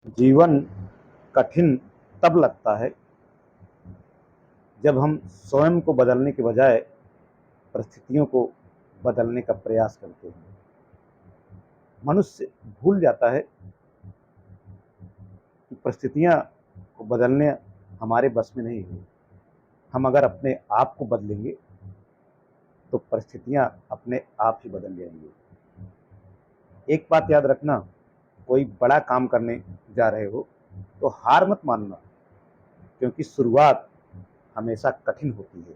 जीवन कठिन तब लगता है जब हम स्वयं को बदलने के बजाय परिस्थितियों को बदलने का प्रयास करते हैं। मनुष्य भूल जाता है कि परिस्थितियां को बदलने हमारे बस में नहीं है। हम अगर अपने आप को बदलेंगे तो परिस्थितियां अपने आप ही बदल जाएंगी। एक बात याद रखना, कोई बड़ा काम करने जा रहे हो तो हार मत मानना, क्योंकि शुरुआत हमेशा कठिन होती है।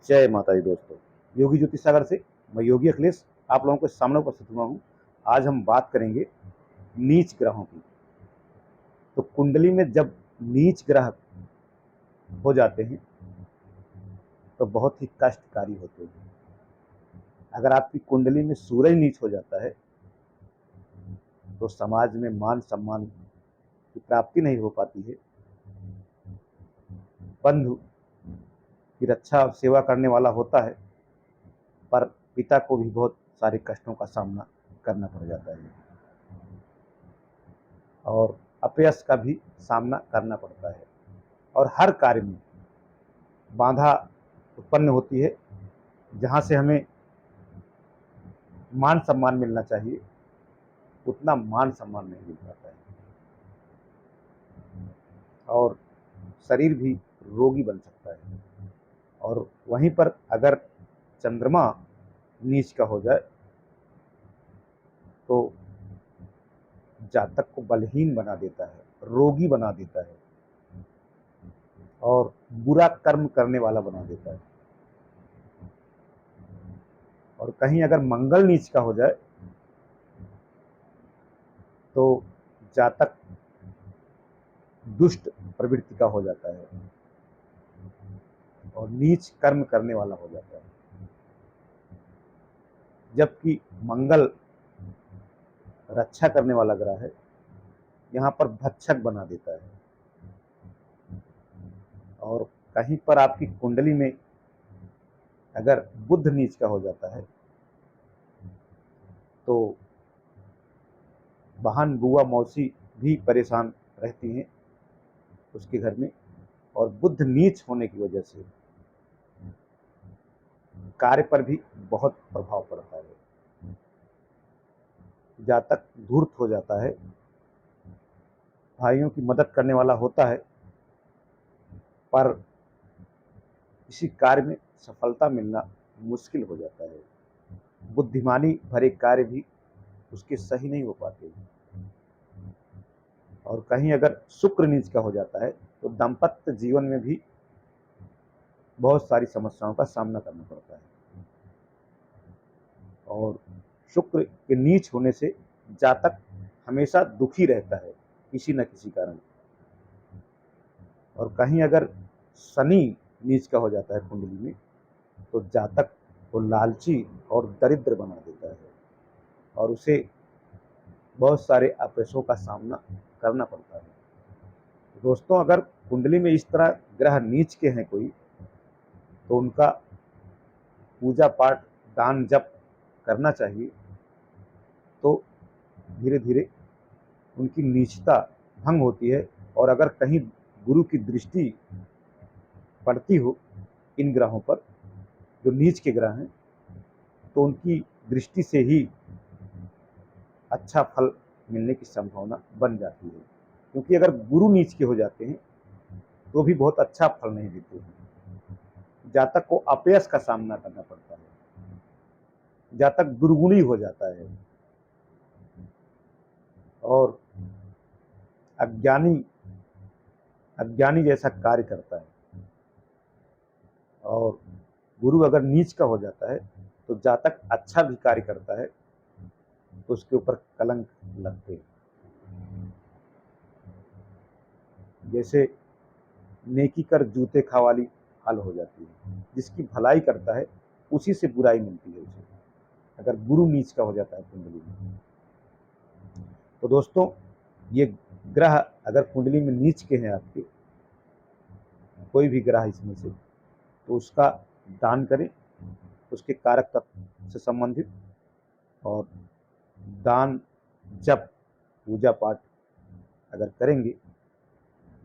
जय माता दी दोस्तों, योगी ज्योति सागर से मैं योगी अखिलेश आप लोगों के सामने उपस्थित हुआ हूँ। आज हम बात करेंगे नीच ग्रहों की। तो कुंडली में जब नीच ग्रह हो जाते हैं तो बहुत ही कष्टकारी होते हैं। अगर आपकी कुंडली में सूरज नीच हो जाता है तो समाज में मान सम्मान की प्राप्ति नहीं हो पाती है। बंधु की रक्षा और सेवा करने वाला होता है, पर पिता को भी बहुत सारे कष्टों का सामना करना पड़ जाता है और अपयश का भी सामना करना पड़ता है। और हर कार्य में बाधा उत्पन्न होती है। जहाँ से हमें मान सम्मान मिलना चाहिए उतना मान सम्मान नहीं मिल पाता है और शरीर भी रोगी बन सकता है। और वहीं पर अगर चंद्रमा नीच का हो जाए तो जातक को बलहीन बना देता है, रोगी बना देता है और बुरा कर्म करने वाला बना देता है। और कहीं अगर मंगल नीच का हो जाए तो जातक दुष्ट प्रवृत्ति का हो जाता है और नीच कर्म करने वाला हो जाता है। जबकि मंगल रक्षा करने वाला ग्रह है, यहाँ पर भक्षक बना देता है। और कहीं पर आपकी कुंडली में अगर बुध नीच का हो जाता है तो बहन बुआ मौसी भी परेशान रहती हैं उसके घर में। और बुध नीच होने की वजह से कार्य पर भी बहुत प्रभाव पड़ता है। जातक धूर्त हो जाता है, भाइयों की मदद करने वाला होता है, पर किसी कार्य में सफलता मिलना मुश्किल हो जाता है। बुद्धिमानी भरे कार्य भी उसके सही नहीं हो पाते। और कहीं अगर शुक्र नीच का हो जाता है तो दाम्पत्य जीवन में भी बहुत सारी समस्याओं का सामना करना पड़ता है। और शुक्र के नीच होने से जातक हमेशा दुखी रहता है किसी न किसी कारण। और कहीं अगर शनि नीच का हो जाता है कुंडली में तो जातक को लालची और दरिद्र बना देता है और उसे बहुत सारे अपयशों का सामना करना पड़ता है। दोस्तों, अगर कुंडली में इस तरह ग्रह नीच के हैं कोई, तो उनका पूजा पाठ दान जप करना चाहिए। तो धीरे धीरे उनकी नीचता भंग होती है। और अगर कहीं गुरु की दृष्टि पड़ती हो इन ग्रहों पर जो नीच के ग्रह हैं, तो उनकी दृष्टि से ही अच्छा फल मिलने की संभावना बन जाती है। क्योंकि अगर गुरु नीच के हो जाते हैं तो भी बहुत अच्छा फल नहीं देते हैं। जातक को अपयश का सामना करना पड़ता है, जातक दुर्गुणी हो जाता है और अज्ञानी अज्ञानी जैसा कार्य करता है। और गुरु अगर नीच का हो जाता है तो जातक अच्छा भी कार्य करता है तो उसके ऊपर कलंक लगते हैं। जैसे नेकी कर जूते खा वाली हाल हो जाती है। जिसकी भलाई करता है उसी से बुराई मिलती है उसे, अगर गुरु नीच का हो जाता है कुंडली में। तो दोस्तों, ये ग्रह अगर कुंडली में नीच के हैं आपके, कोई भी ग्रह इसमें से, तो उसका दान करें उसके कारक तत्व से संबंधित। और दान जप पूजा पाठ अगर करेंगे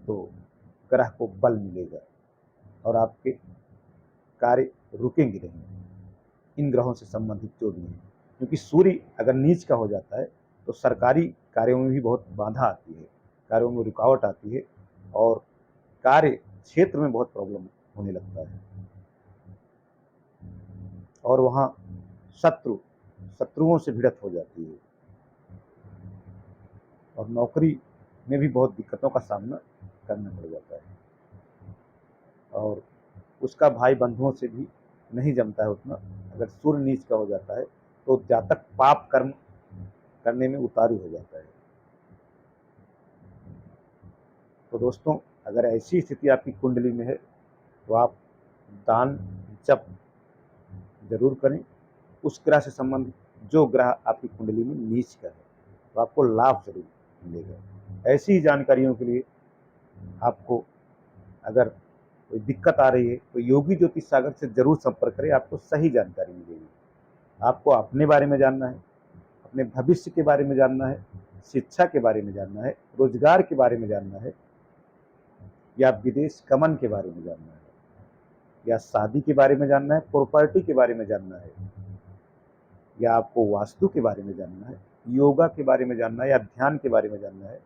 तो ग्रह को बल मिलेगा और आपके कार्य रुकेंगे नहीं, इन ग्रहों से संबंधित जो भी हैं। क्योंकि सूर्य अगर नीच का हो जाता है तो सरकारी कार्यों में भी बहुत बाधा आती है, कार्यों में रुकावट आती है और कार्य क्षेत्र में बहुत प्रॉब्लम होने लगता है और वहाँ शत्रुओं से भिड़ंत हो जाती है और नौकरी में भी बहुत दिक्कतों का सामना करना पड़ जाता है और उसका भाई बंधुओं से भी नहीं जमता है उतना। अगर सूर्य नीच का हो जाता है तो जातक पाप कर्म करने में उतारू हो जाता है। तो दोस्तों, अगर ऐसी स्थिति आपकी कुंडली में है तो आप दान जप जरूर करें। उस ग्रह से संबंधित जो ग्रह आपकी कुंडली में नीच का है तो आपको लाभ जरूर मिलेगा। ऐसी ही जानकारियों के लिए आपको अगर कोई दिक्कत आ रही है तो योगी ज्योतिष सागर से जरूर संपर्क करें, आपको सही जानकारी मिलेगी। आपको अपने बारे में जानना है, अपने भविष्य के बारे में जानना है, शिक्षा के बारे में जानना है, रोजगार के बारे में जानना है, या विदेश गमन के बारे में जानना है, या शादी के बारे में जानना है, प्रॉपर्टी के बारे में जानना है, या आपको वास्तु के बारे में जानना है, योगा के बारे में जानना है या ध्यान के बारे में जानना है,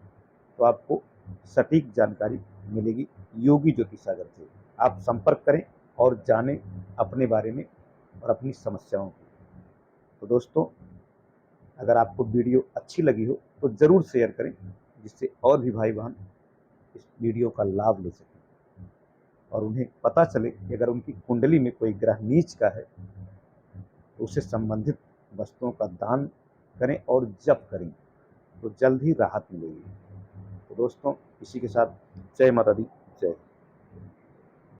तो आपको सटीक जानकारी मिलेगी योगी ज्योतिष सागर से। आप संपर्क करें और जानें अपने बारे में और अपनी समस्याओं को। तो दोस्तों, अगर आपको वीडियो अच्छी लगी हो तो ज़रूर शेयर करें, जिससे और भी भाई बहन इस वीडियो का लाभ ले सकें और उन्हें पता चले कि अगर उनकी कुंडली में कोई ग्रह नीच का है तो उससे संबंधित वस्तुओं का दान करें और जप करें तो जल्द ही राहत मिलेगी। तो दोस्तों, इसी के साथ जय माता दी, जय।